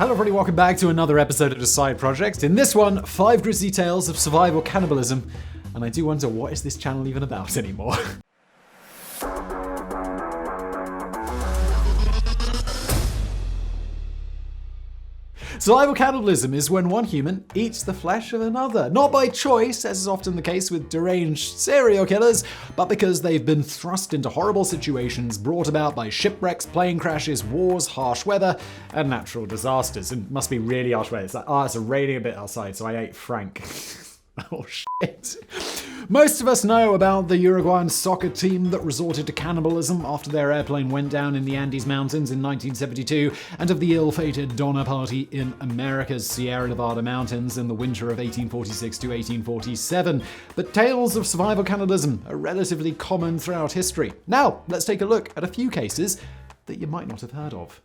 Hello everybody, welcome back to another episode of The Side Project. In this one, 5 grisly tales of survival cannibalism, and I do wonder, what is this channel even about anymore? Survival cannibalism is when one human eats the flesh of another. Not by choice, as is often the case with deranged serial killers, but because they've been thrust into horrible situations brought about by shipwrecks, plane crashes, wars, harsh weather, and natural disasters. And it must be really harsh weather. It's like, it's raining a bit outside, so I ate Frank. Oh shit. Most of us know about the Uruguayan soccer team that resorted to cannibalism after their airplane went down in the Andes Mountains in 1972, and of the ill-fated Donner Party in America's Sierra Nevada mountains in the winter of 1846 to 1847. But tales of survival cannibalism are relatively common throughout history. Now, let's take a look at a few cases that you might not have heard of.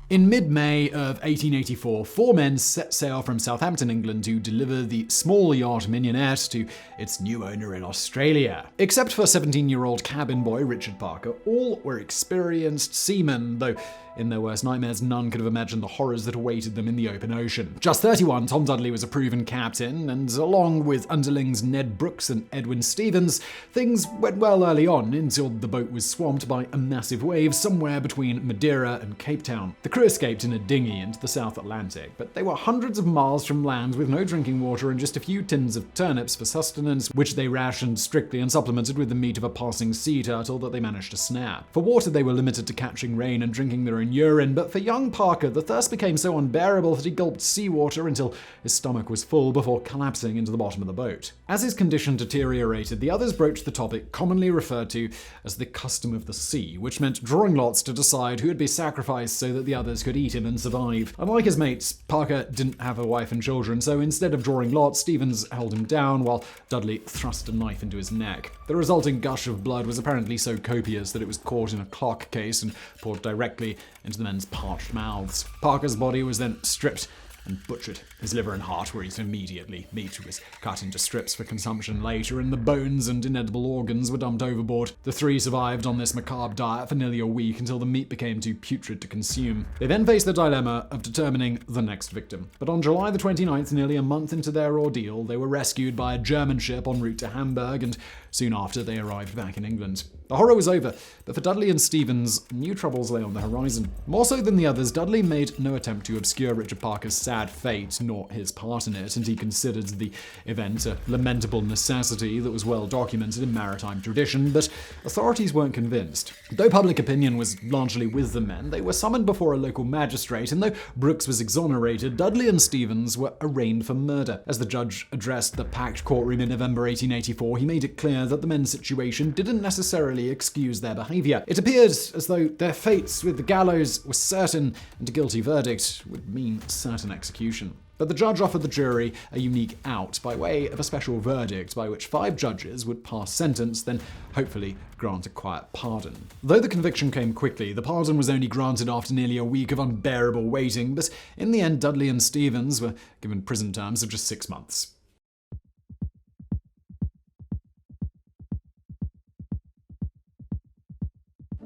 In mid-May of 1884, 4 men set sail from Southampton, England to deliver the small yacht Mignonette to its new owner in Australia. Except for 17-year-old cabin boy Richard Parker, all were experienced seamen, though in their worst nightmares, none could have imagined the horrors that awaited them in the open ocean. Just 31, Tom Dudley was a proven captain, and along with underlings Ned Brooks and Edwin Stevens, things went well early on until the boat was swamped by a massive wave somewhere between Madeira and Cape Town. The crew escaped in a dinghy into the South Atlantic, but they were hundreds of miles from land with no drinking water and just a few tins of turnips for sustenance, which they rationed strictly and supplemented with the meat of a passing sea turtle that they managed to snare. For water, they were limited to catching rain and drinking their own urine, but for young Parker, the thirst became so unbearable that he gulped seawater until his stomach was full before collapsing into the bottom of the boat. As his condition deteriorated, the others broached the topic commonly referred to as the custom of the sea, which meant drawing lots to decide who would be sacrificed so that the others could eat him and survive. Unlike his mates, Parker didn't have a wife and children, so instead of drawing lots, Stevens held him down while Dudley thrust a knife into his neck. The resulting gush of blood was apparently so copious that it was caught in a clock case and poured directly into the men's parched mouths. Parker's body was then stripped and butchered. His liver and heart were eaten immediately. Meat was cut into strips for consumption later, and the bones and inedible organs were dumped overboard. The 3 survived on this macabre diet for nearly a week until the meat became too putrid to consume. They then faced the dilemma of determining the next victim. But on July the 29th, nearly a month into their ordeal, they were rescued by a German ship en route to Hamburg, and soon after they arrived back in England. The horror was over, but for Dudley and Stevens, new troubles lay on the horizon. More so than the others, Dudley made no attempt to obscure Richard Parker's sad fate, nor his part in it, and he considered the event a lamentable necessity that was well documented in maritime tradition, but authorities weren't convinced. Though public opinion was largely with the men, they were summoned before a local magistrate, and though Brooks was exonerated, Dudley and Stevens were arraigned for murder. As the judge addressed the packed courtroom in November 1884, he made it clear that the men's situation didn't necessarily excuse their behavior. It appeared as though their fates with the gallows were certain, and a guilty verdict would mean certain execution. But the judge offered the jury a unique out by way of a special verdict by which 5 judges would pass sentence, then hopefully grant a quiet pardon. Though the conviction came quickly, the pardon was only granted after nearly a week of unbearable waiting, but in the end Dudley and Stevens were given prison terms of just 6 months.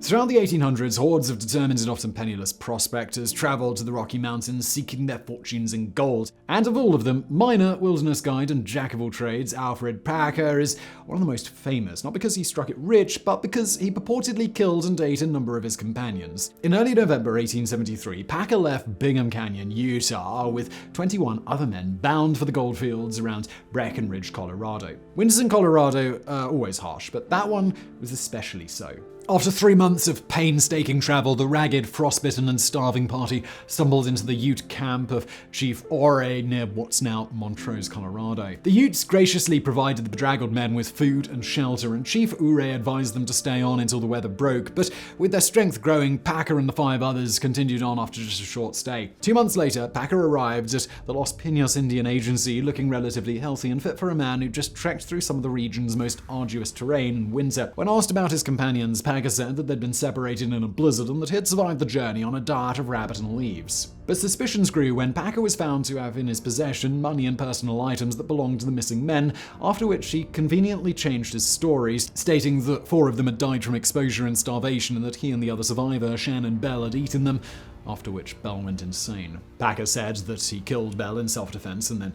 Throughout the 1800s, hordes of determined and often penniless prospectors traveled to the Rocky Mountains seeking their fortunes in gold. And of all of them, miner, wilderness guide, and jack of all trades Alfred Packer is one of the most famous, not because he struck it rich, but because he purportedly killed and ate a number of his companions. In early November 1873, Packer left Bingham Canyon, Utah, with 21 other men bound for the goldfields around Breckenridge, Colorado. Winters in Colorado are always harsh, but that one was especially so. After 3 months of painstaking travel, the ragged, frostbitten, and starving party stumbled into the Ute camp of Chief Ore near what's now Montrose, Colorado. The Utes graciously provided the bedraggled men with food and shelter, and Chief Ore advised them to stay on until the weather broke, but with their strength growing, Packer and the 5 others continued on after just a short stay. 2 months later, Packer arrived at the Los Pinos Indian Agency looking relatively healthy and fit for a man who just trekked through some of the region's most arduous terrain in winter. When asked about his companions, Packer said that they'd been separated in a blizzard and that he'd survived the journey on a diet of rabbit and leaves. But suspicions grew when Packer was found to have in his possession money and personal items that belonged to the missing men, after which he conveniently changed his stories, stating that 4 of them had died from exposure and starvation and that he and the other survivor, Shannon Bell, had eaten them, after which Bell went insane. Packer said that he killed Bell in self-defense and then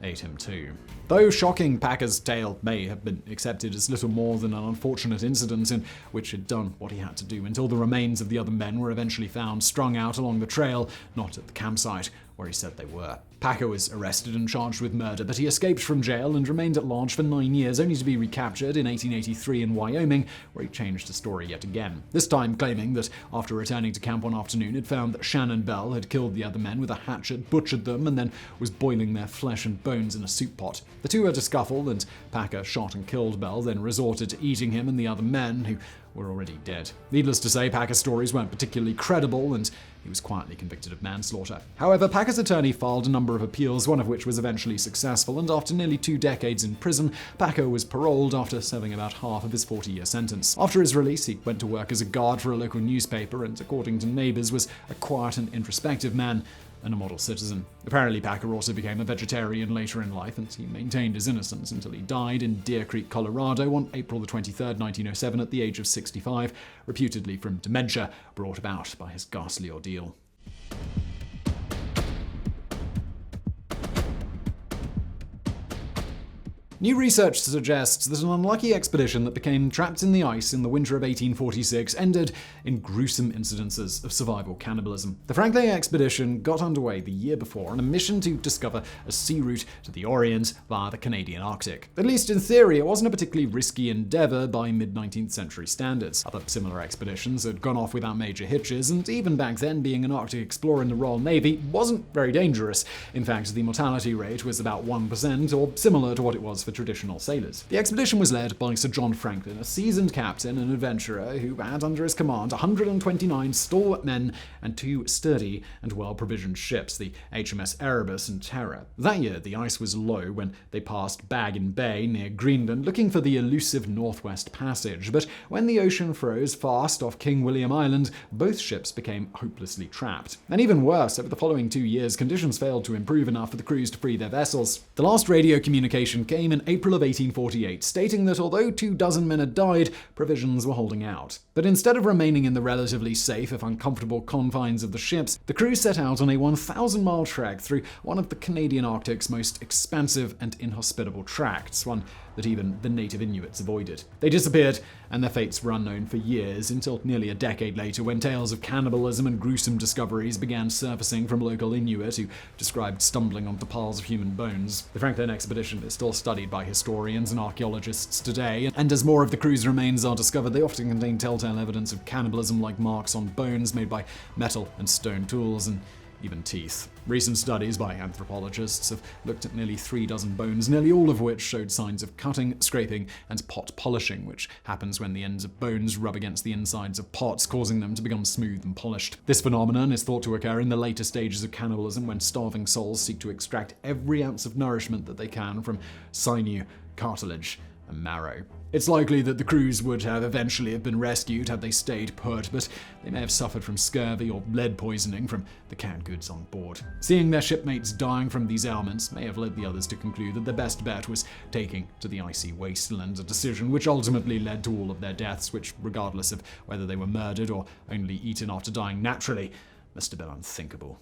ate him too. Though shocking, Packer's tale may have been accepted as little more than an unfortunate incident in which he'd done what he had to do until the remains of the other men were eventually found strung out along the trail, not at the campsite where he said they were. Packer was arrested and charged with murder, but he escaped from jail and remained at large for 9 years, only to be recaptured in 1883 in Wyoming, where he changed his story yet again. This time claiming that after returning to camp one afternoon, he'd found that Shannon Bell had killed the other men with a hatchet, butchered them, and then was boiling their flesh and bones in a soup pot. The two had a scuffle, and Packer shot and killed Bell, then resorted to eating him and the other men, who were already dead. Needless to say, Packer's stories weren't particularly credible, and he was quietly convicted of manslaughter. However, Packer's attorney filed a number of appeals, one of which was eventually successful, and after nearly 2 decades in prison, Packer was paroled after serving about half of his 40-year sentence. After his release, he went to work as a guard for a local newspaper and, according to neighbors, was a quiet and introspective man and a model citizen. Apparently, Packer also became a vegetarian later in life, and he maintained his innocence until he died in Deer Creek, Colorado on April 23, 1907 at the age of 65, reputedly from dementia brought about by his ghastly ordeal. New research suggests that an unlucky expedition that became trapped in the ice in the winter of 1846 ended in gruesome incidences of survival cannibalism. The Franklin expedition got underway the year before on a mission to discover a sea route to the Orient via the Canadian Arctic. At least in theory, it wasn't a particularly risky endeavor by mid-19th century standards. Other similar expeditions had gone off without major hitches, and even back then, being an Arctic explorer in the Royal Navy wasn't very dangerous. In fact, the mortality rate was about 1%, or similar to what it was for traditional sailors. The expedition was led by Sir John Franklin, a seasoned captain and adventurer who had under his command 129 stalwart men and 2 sturdy and well-provisioned ships, the HMS Erebus and Terror. That year, the ice was low when they passed Baggin Bay near Greenland, looking for the elusive Northwest Passage. But when the ocean froze fast off King William Island, both ships became hopelessly trapped. And even worse, over the following 2 years, conditions failed to improve enough for the crews to free their vessels. The last radio communication came in April of 1848, stating that although 24 men had died, provisions were holding out. But instead of remaining in the relatively safe, if uncomfortable, confines of the ships, the crew set out on a 1,000-mile trek through one of the Canadian Arctic's most expansive and inhospitable tracts, one that even the native Inuits avoided. They disappeared, and their fates were unknown for years, until nearly a decade later, when tales of cannibalism and gruesome discoveries began surfacing from local Inuit who described stumbling onto piles of human bones. The Franklin expedition is still studied by historians and archaeologists today, and as more of the crew's remains are discovered, they often contain telltale evidence of cannibalism, like marks on bones made by metal and stone tools, and even teeth. Recent studies by anthropologists have looked at nearly 36 bones, nearly all of which showed signs of cutting, scraping, and pot polishing, which happens when the ends of bones rub against the insides of pots, causing them to become smooth and polished. This phenomenon is thought to occur in the later stages of cannibalism, when starving souls seek to extract every ounce of nourishment that they can from sinew, cartilage, and marrow. It's likely that the crews would have eventually have been rescued had they stayed put, but they may have suffered from scurvy or lead poisoning from the canned goods on board. Seeing their shipmates dying from these ailments may have led the others to conclude that their best bet was taking to the icy wasteland, a decision which ultimately led to all of their deaths, which, regardless of whether they were murdered or only eaten after dying naturally, must have been unthinkable.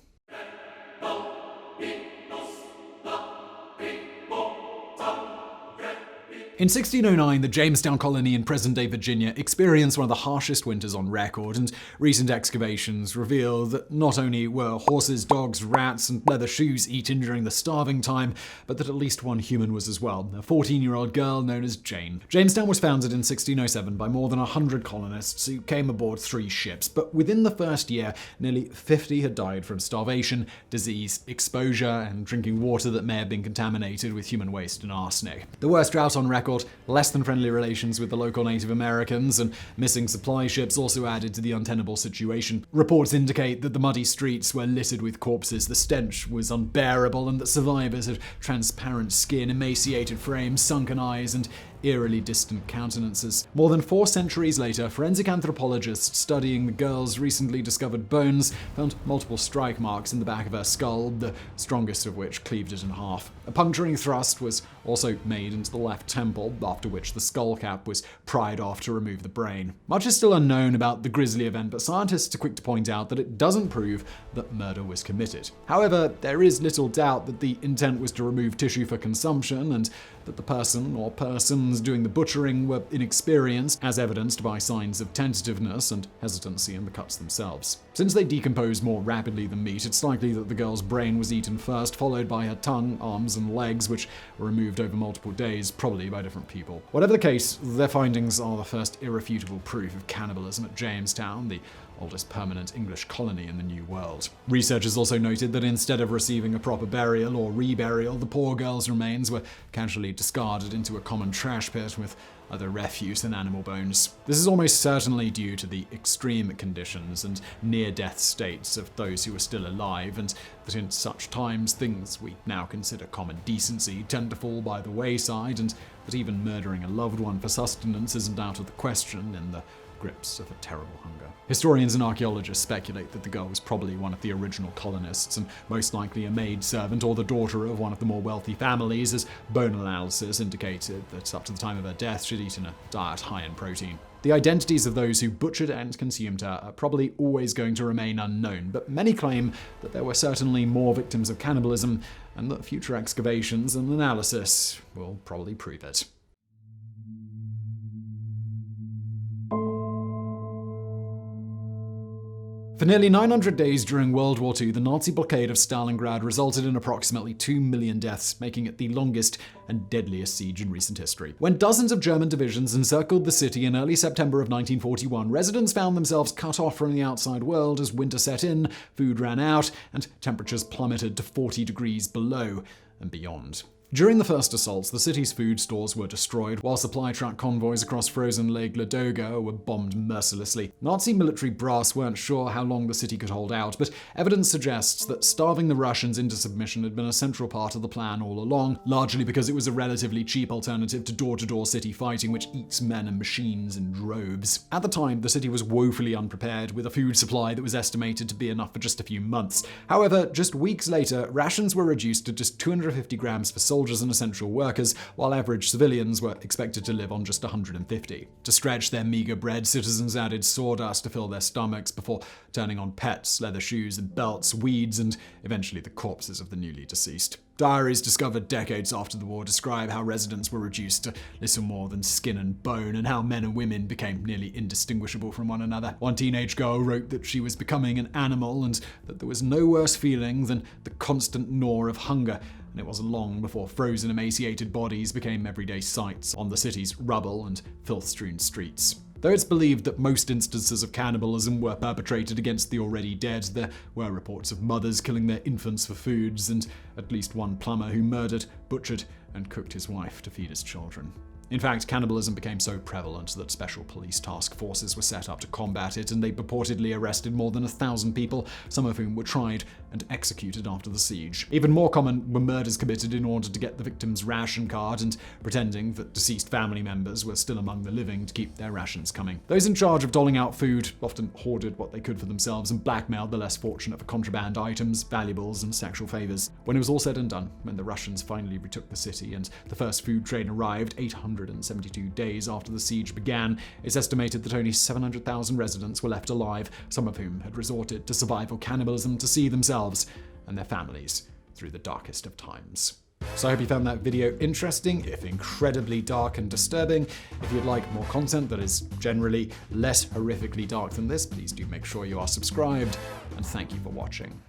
In 1609, the Jamestown colony in present-day Virginia experienced one of the harshest winters on record, and recent excavations reveal that not only were horses, dogs, rats, and leather shoes eaten during the starving time, but that at least one human was as well, a 14-year-old girl known as Jane. Jamestown was founded in 1607 by more than 100 colonists who came aboard 3 ships, but within the first year, nearly 50 had died from starvation, disease, exposure, and drinking water that may have been contaminated with human waste and arsenic. The worst drought on record, less than friendly relations with the local Native Americans, and missing supply ships also added to the untenable situation. Reports indicate that the muddy streets were littered with corpses, the stench was unbearable, and that survivors had transparent skin, emaciated frames, sunken eyes, and eerily distant countenances. More than 4 centuries later, forensic anthropologists studying the girl's recently discovered bones found multiple strike marks in the back of her skull, the strongest of which cleaved it in half. A puncturing thrust was also made into the left temple, after which the skull cap was pried off to remove the brain. Much is still unknown about the Grizzly event, but scientists are quick to point out that it doesn't prove that murder was committed. However, there is little doubt that the intent was to remove tissue for consumption, and that the person or persons doing the butchering were inexperienced, as evidenced by signs of tentativeness and hesitancy in the cuts themselves. Since they decompose more rapidly than meat, it's likely that the girl's brain was eaten first, followed by her tongue, arms, and legs, which were removed over multiple days, probably by different people. Whatever the case, their findings are the first irrefutable proof of cannibalism at Jamestown, the oldest permanent English colony in the New World. Researchers also noted that instead of receiving a proper burial or reburial, the poor girl's remains were casually discarded into a common trash pit with other refuse and animal bones. This is almost certainly due to the extreme conditions and near-death states of those who are still alive, and that in such times things we now consider common decency tend to fall by the wayside, and that even murdering a loved one for sustenance isn't out of the question in the grips of a terrible hunger. Historians and archaeologists speculate that the girl was probably one of the original colonists, and most likely a maidservant or the daughter of one of the more wealthy families, as bone analysis indicated that up to the time of her death she'd eaten a diet high in protein. The identities of those who butchered and consumed her are probably always going to remain unknown, but many claim that there were certainly more victims of cannibalism, and that future excavations and analysis will probably prove it. For nearly 900 days during World War II, the Nazi blockade of Stalingrad resulted in approximately 2 million deaths, making it the longest and deadliest siege in recent history. When dozens of German divisions encircled the city in early September of 1941, residents found themselves cut off from the outside world as winter set in, food ran out, and temperatures plummeted to 40 degrees below and beyond. During the first assaults, the city's food stores were destroyed, while supply truck convoys across frozen Lake Ladoga were bombed mercilessly. Nazi military brass weren't sure how long the city could hold out, but evidence suggests that starving the Russians into submission had been a central part of the plan all along, largely because it was a relatively cheap alternative to door-to-door city fighting, which eats men and machines in droves. At the time, the city was woefully unprepared, with a food supply that was estimated to be enough for just a few months. However, just weeks later, rations were reduced to just 250 grams for soldiers and essential workers, while average civilians were expected to live on just 150. To stretch their meager bread, citizens added sawdust to fill their stomachs before turning on pets, leather shoes and belts, weeds, and eventually the corpses of the newly deceased. Diaries discovered decades after the war describe how residents were reduced to little more than skin and bone, and how men and women became nearly indistinguishable from one another. One teenage girl wrote that she was becoming an animal, and that there was no worse feeling than the constant gnaw of hunger, and it wasn't long before frozen, emaciated bodies became everyday sights on the city's rubble and filth-strewn streets. Though it's believed that most instances of cannibalism were perpetrated against the already dead, there were reports of mothers killing their infants for foods, and at least one plumber who murdered, butchered, and cooked his wife to feed his children. In fact, cannibalism became so prevalent that special police task forces were set up to combat it, and they purportedly arrested more than 1,000 people, some of whom were tried and executed after the siege. Even more common were murders committed in order to get the victim's ration card and pretending that deceased family members were still among the living to keep their rations coming. Those in charge of doling out food often hoarded what they could for themselves and blackmailed the less fortunate for contraband items, valuables, and sexual favors. When it was all said and done, when the Russians finally retook the city and the first food train arrived 872 days after the siege began, it's estimated that only 700,000 residents were left alive, some of whom had resorted to survival cannibalism to see themselves and their families through the darkest of times. So I hope you found that video interesting, if incredibly dark and disturbing. If you'd like more content that is generally less horrifically dark than this, please do make sure you are subscribed, and thank you for watching.